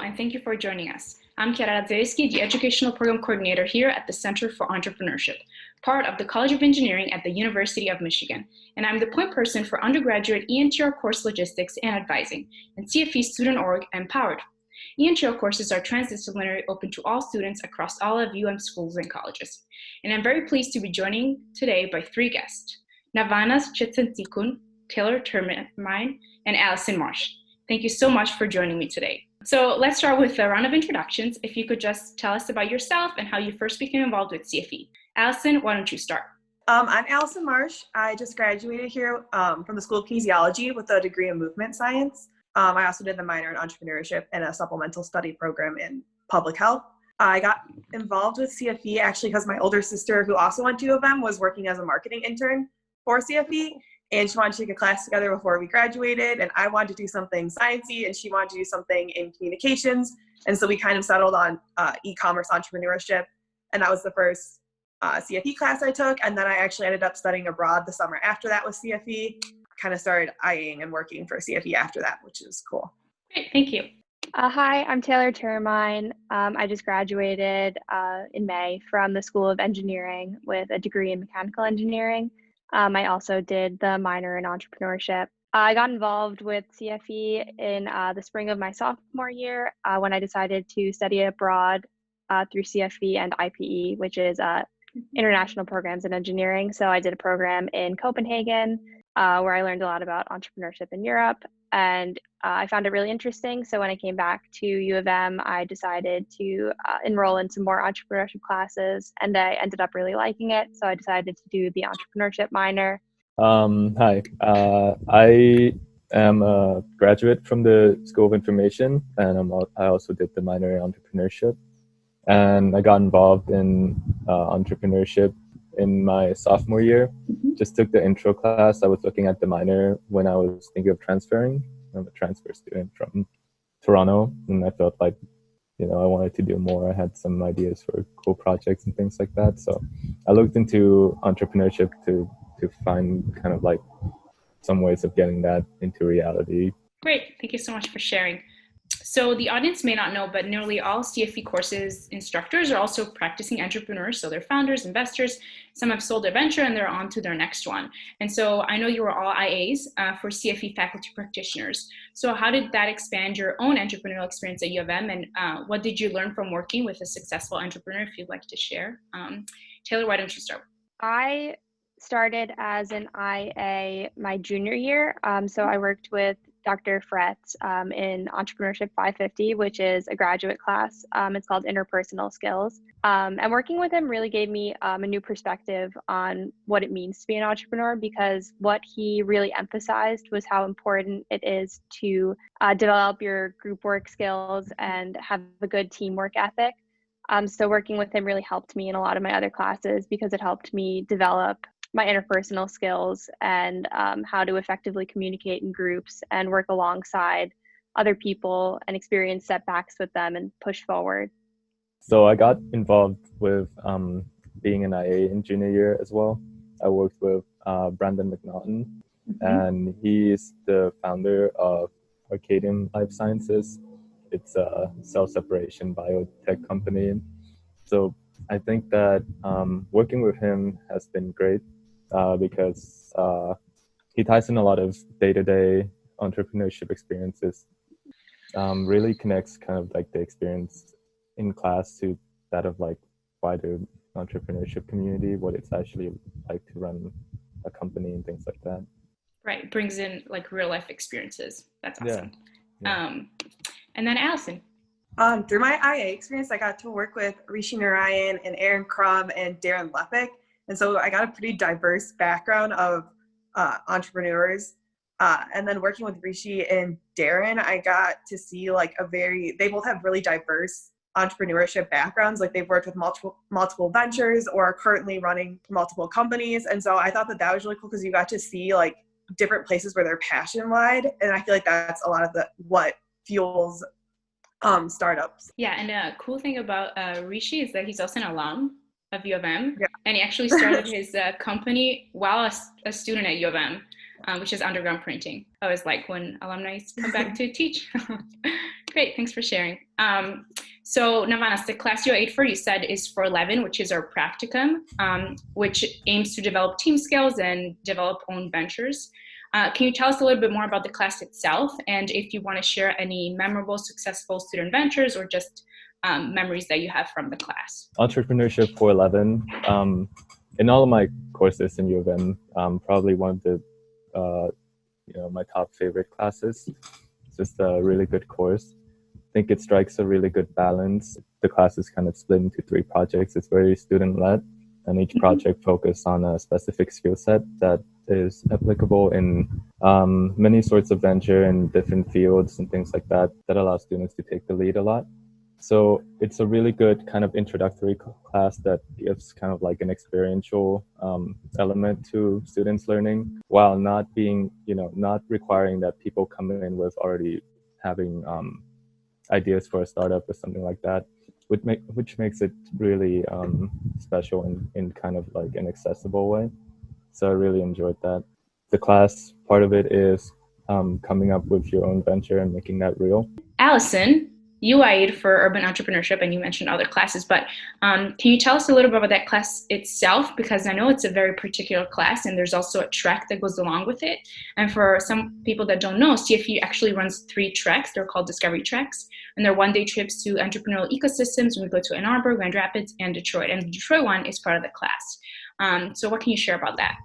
and thank you for joining us. I'm Kiara Radzeski, the Educational Program Coordinator here at the Center for Entrepreneurship, part of the College of Engineering at the University of Michigan, and I'm the point person for undergraduate ENTR course logistics and advising, and CFE Student Org Empowered. ENTR courses are transdisciplinary, open to all students across all of schools and colleges. And I'm very pleased to be joined today by three guests, Navanas Chitsantikun, Taylor Termine, and Allison Marsh. Thank you so much for joining me today. So let's start with a round of introductions. If you could just tell us about yourself and how you first became involved with CFE. Allison, why don't you start? I'm Allison Marsh. I just graduated here from the School of Kinesiology with a degree in movement science. I also did the minor in entrepreneurship and a supplemental study program in public health. I got involved with CFE actually because my older sister, who also went to U of M, was working as a marketing intern for CFE. And she wanted to take a class together before we graduated, and I wanted to do something sciencey, and she wanted to do something in communications. And so we kind of settled on e-commerce entrepreneurship, and that was the first CFE class I took. And then I actually ended up studying abroad the summer after that with CFE. Kind of started eyeing and working for CFE after that, which is cool. Great, thank you. Hi, I'm Taylor Termine. I just graduated in May from the School of Engineering with a degree in mechanical engineering. I also did the minor in entrepreneurship. I got involved with CFE in the spring of my sophomore year when I decided to study abroad through CFE and IPE, which is International Programs in Engineering. So I did a program in Copenhagen where I learned a lot about entrepreneurship in Europe, and I found it really interesting. So when I came back to U of M, I decided to enroll in some more entrepreneurship classes, and I ended up really liking it. So I decided to do the entrepreneurship minor. Hi, I am a graduate from the School of Information, and I also did the minor in entrepreneurship. And I got involved in entrepreneurship in my sophomore year. Just took the intro class. I was looking at the minor when I was thinking of transferring. I'm a transfer student from Toronto, and I felt like, I wanted to do more. I had some ideas for cool projects and things like that. So I looked into entrepreneurship to find kind of like some ways of getting that into reality. Great, thank you so much for sharing. So the audience may not know, but nearly all CFE courses instructors are also practicing entrepreneurs. So they're founders, investors. Some have sold their venture and they're on to their next one. And so I know you were all IAs for CFE faculty practitioners. So how did that expand your own entrepreneurial experience at U of M? And what did you learn from working with a successful entrepreneur, if you'd like to share? Taylor, why don't you start? I started as an IA my junior year. So I worked with Dr. Fretz in Entrepreneurship 550, which is a graduate class. It's called Interpersonal Skills. And working with him really gave me a new perspective on what it means to be an entrepreneur, because what he really emphasized was how important it is to develop your group work skills and have a good teamwork ethic. So working with him really helped me in a lot of my other classes because it helped me develop my interpersonal skills and how to effectively communicate in groups and work alongside other people and experience setbacks with them and push forward. So I got involved with being an IA in junior year as well. I worked with Brandon McNaughton, and he is the founder of Arcadium Life Sciences. It's a cell separation biotech company. So I think that working with him has been great because he ties in a lot of day-to-day entrepreneurship experiences, really connects kind of like the experience in class to that of like wider entrepreneurship community, what it's actually like to run a company and things like that. Right, brings in like real life experiences. That's awesome. Yeah. And then Allison. Through my IA experience, I got to work with Rishi Narayan and Aaron Crum and Darren Lepic. And so I got a pretty diverse background of entrepreneurs. And then working with Rishi and Darren, I got to see like they both have really diverse entrepreneurship backgrounds. Like they've worked with multiple ventures or are currently running multiple companies. And so I thought that was really cool because you got to see like different places where their passion lied. And I feel like that's a lot of what fuels startups. Yeah, and a cool thing about Rishi is that he's also an alum of U of M, yeah. And he actually started his company while a student at U of M, which is underground printing. I was like, when alumni come back to teach. Great, thanks for sharing. So Navanas, the class you aid for, you said, is for 11, which is our practicum, which aims to develop team skills and develop own ventures. Can you tell us a little bit more about the class itself, and if you want to share any memorable, successful student ventures or just memories that you have from the class? Entrepreneurship 411. In all of my courses in U of M, probably one of the my top favorite classes. It's just a really good course. I think it strikes a really good balance. The class is kind of split into 3 projects. It's very student-led, and each project focuses on a specific skill set that is applicable in many sorts of venture in different fields and things like that, that allow students to take the lead a lot. So it's a really good kind of introductory class that gives kind of like an experiential element to students learning, while not being, not requiring that people come in with already having ideas for a startup or something like that, which makes it really special in kind of like an accessible way. So I really enjoyed that. The class part of it is coming up with your own venture and making that real. Allison, you aid for urban entrepreneurship, and you mentioned other classes, but can you tell us a little bit about that class itself? Because I know it's a very particular class, and there's also a track that goes along with it. And for some people that don't know, CFE actually runs 3 tracks. They're called Discovery Tracks, and they're one-day trips to entrepreneurial ecosystems. We go to Ann Arbor, Grand Rapids, and Detroit, and the Detroit one is part of the class. So what can you share about that?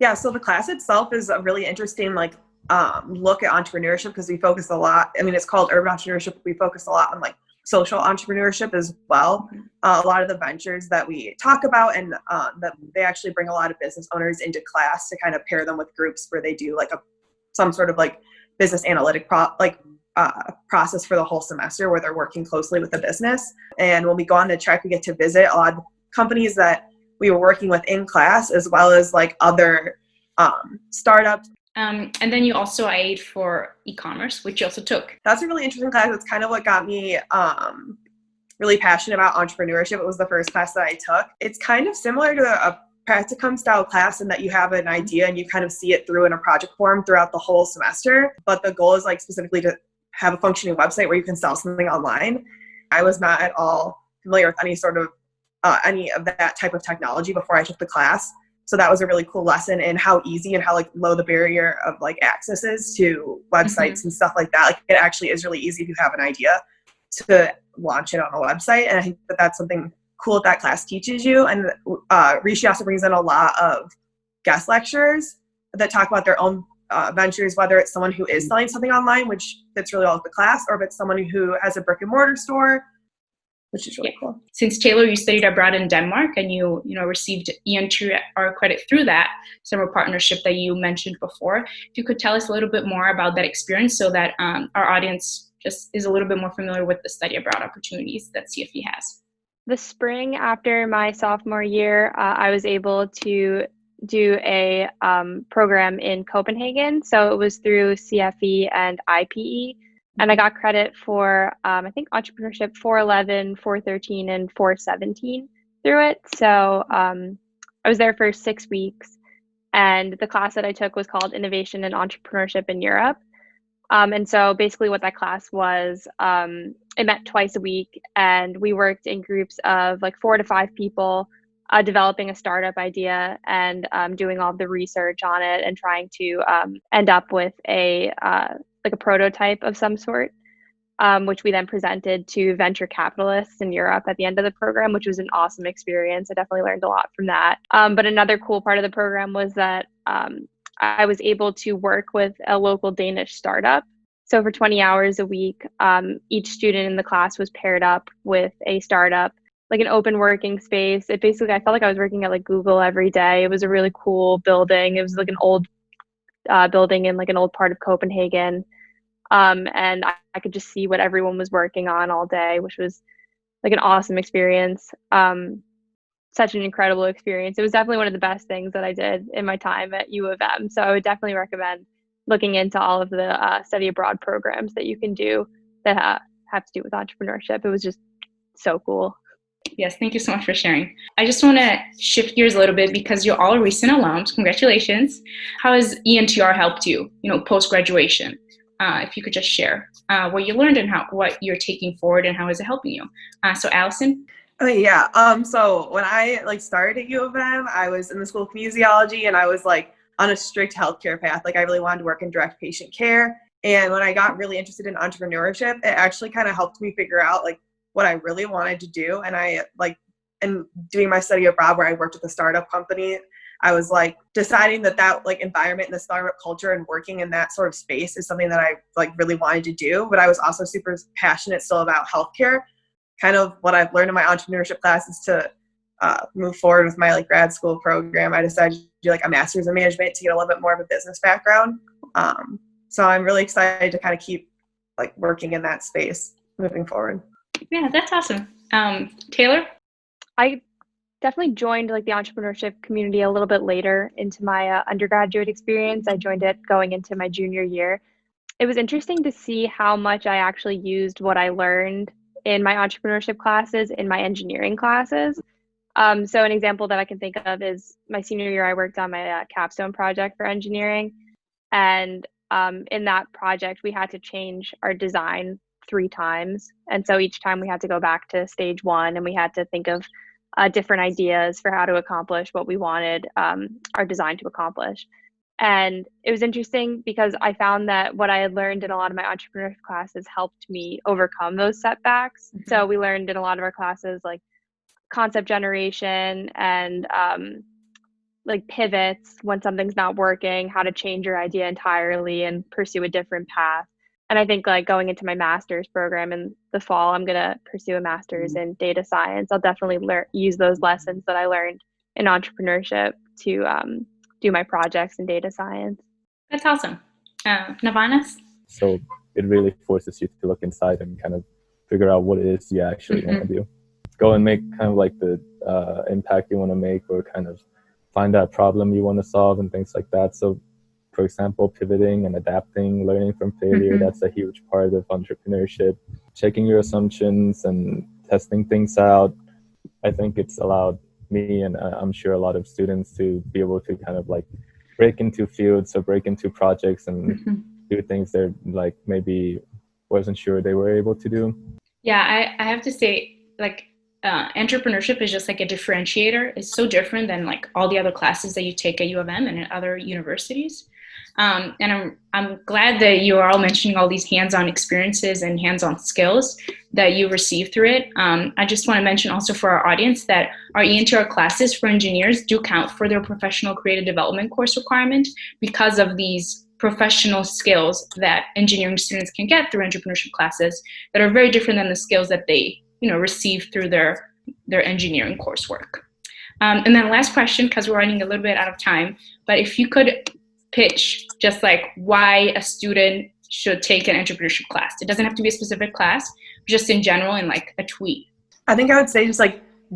Yeah, so the class itself is a really interesting look at entrepreneurship, because we focus a lot. I mean, it's called urban entrepreneurship. We focus a lot on social entrepreneurship as well. A lot of the ventures that we talk about, and that they actually bring a lot of business owners into class to kind of pair them with groups where they do some sort of business analytic process for the whole semester, where they're working closely with the business. And when we go on the track, we get to visit a lot of companies that we were working with in class, as well as other startups. And then you also aid for e-commerce, which you also took. That's a really interesting class. It's kind of what got me really passionate about entrepreneurship. It was the first class that I took. It's kind of similar to a practicum style class in that you have an idea and you kind of see it through in a project form throughout the whole semester. But the goal is specifically to have a functioning website where you can sell something online. I was not at all familiar with any of that type of technology before I took the class. So that was a really cool lesson in how easy and how low the barrier of access is to websites and stuff like that. It actually is really easy if you have an idea to launch it on a website. And I think that that's something cool that class teaches you. And Rishi also brings in a lot of guest lecturers that talk about their own ventures, whether it's someone who is selling something online, which fits really well with the class, or if it's someone who has a brick and mortar store, which is really cool. Since Taylor, you studied abroad in Denmark, and you received ENTR credit through that summer partnership that you mentioned before. If you could tell us a little bit more about that experience, so that our audience just is a little bit more familiar with the study abroad opportunities that CFE has. The spring after my sophomore year, I was able to do a program in Copenhagen. So it was through CFE and IPE. And I got credit for, I think, Entrepreneurship 411, 413, and 417 through it. So I was there for 6 weeks. And the class that I took was called Innovation and Entrepreneurship in Europe. And so basically what that class was, it met twice a week. And we worked in groups of 4 to 5 people, developing a startup idea and doing all the research on it and trying to end up with a prototype of some sort, which we then presented to venture capitalists in Europe at the end of the program, which was an awesome experience. I definitely learned a lot from that. But another cool part of the program was that I was able to work with a local Danish startup. So for 20 hours a week, each student in the class was paired up with a startup, an open working space. It basically, I felt like I was working at Google every day. It was a really cool building. It was an old building in an old part of Copenhagen. And I could just see what everyone was working on all day, which was an awesome experience. Such an incredible experience. It was definitely one of the best things that I did in my time at U of M. So I would definitely recommend looking into all of the study abroad programs that you can do that have to do with entrepreneurship. It was just so cool. Yes, thank you so much for sharing. I just want to shift gears a little bit because you're all recent alums. Congratulations. How has ENTR helped you, post-graduation? if you could just share what you learned and what you're taking forward and how is it helping you. So Allison? Oh yeah. So when I started at U of M, I was in the School of Kinesiology, and I was on a strict healthcare path. I really wanted to work in direct patient care. And when I got really interested in entrepreneurship, it actually kind of helped me figure out what I really wanted to do. And and doing my study abroad where I worked with a startup company, I was deciding that environment and the startup culture and working in that sort of space is something that I really wanted to do. But I was also super passionate still about healthcare. Kind of what I've learned in my entrepreneurship class is to move forward with my grad school program. I decided to do a master's in management to get a little bit more of a business background. So I'm really excited to kind of keep working in that space moving forward. Yeah, that's awesome. Taylor? I definitely joined the entrepreneurship community a little bit later into my undergraduate experience. I joined it going into my junior year. It was interesting to see how much I actually used what I learned in my entrepreneurship classes in my engineering classes. So an example that I can think of is my senior year, I worked on my capstone project for engineering. And in that project, we had to change our design 3 times. And so each time we had to go back to stage 1 and we had to think of different ideas for how to accomplish what we wanted our design to accomplish. And it was interesting because I found that what I had learned in a lot of my entrepreneurship classes helped me overcome those setbacks. Mm-hmm. So we learned in a lot of our classes concept generation and pivots when something's not working, how to change your idea entirely and pursue a different path. And I think going into my master's program in the fall, I'm going to pursue a master's in data science. I'll definitely use those lessons that I learned in entrepreneurship to do my projects in data science. That's awesome. Navanas? So it really forces you to look inside and kind of figure out what it is you actually want to do. Go and make kind of the impact you want to make, or kind of find that problem you want to solve and things like that. So for example, pivoting and adapting, learning from failure, that's a huge part of entrepreneurship. Checking your assumptions and testing things out. I think it's allowed me, and I'm sure a lot of students, to be able to kind of break into fields or break into projects and do things they're maybe wasn't sure they were able to do. Yeah, I have to say entrepreneurship is just a differentiator. It's so different than all the other classes that you take at U of M and at other universities. And I'm glad that you are all mentioning all these hands-on experiences and hands-on skills that you receive through it. I just want to mention also for our audience that our ENTR classes for engineers do count for their professional creative development course requirement because of these professional skills that engineering students can get through entrepreneurship classes that are very different than the skills that they receive through their engineering coursework. And then last question, because we're running a little bit out of time, but if you could pitch just why a student should take an entrepreneurship class. It doesn't have to be a specific class, just in general in a tweet. I think I would say just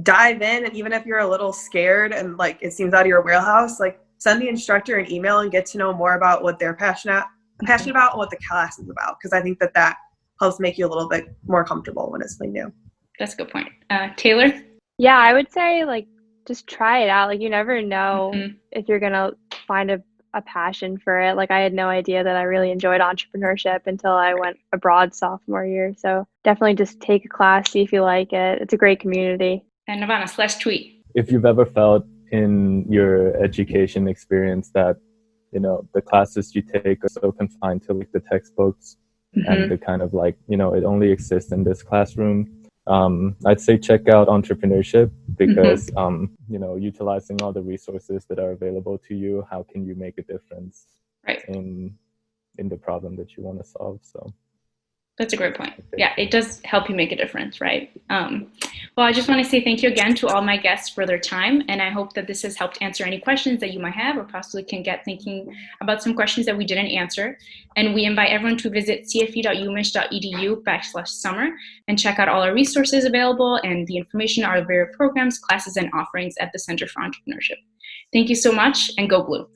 dive in, and even if you're a little scared and it seems out of your wheelhouse, send the instructor an email and get to know more about what they're passionate about and what the class is about, because I think that helps make you a little bit more comfortable when it's something new. That's a good point. Taylor? Yeah, I would say just try it out. You never know if you're gonna find a passion for it. I had no idea that I really enjoyed entrepreneurship until I went abroad sophomore year. So definitely just take a class, see if you like it. It's a great community. And Navanas, last tweet. If you've ever felt in your education experience that the classes you take are so confined to the textbooks and the kind of it only exists in this classroom, I'd say check out Entrepreneurship, because utilizing all the resources that are available to you, how can you make a difference in the problem that you want to solve? So that's a great point. Yeah, it does help you make a difference, right? Well, I just want to say thank you again to all my guests for their time, and I hope that this has helped answer any questions that you might have, or possibly can get thinking about some questions that we didn't answer. And we invite everyone to visit cfe.umich.edu/summer and check out all our resources available and the information on our various programs, classes, and offerings at the Center for Entrepreneurship. Thank you so much, and go Blue.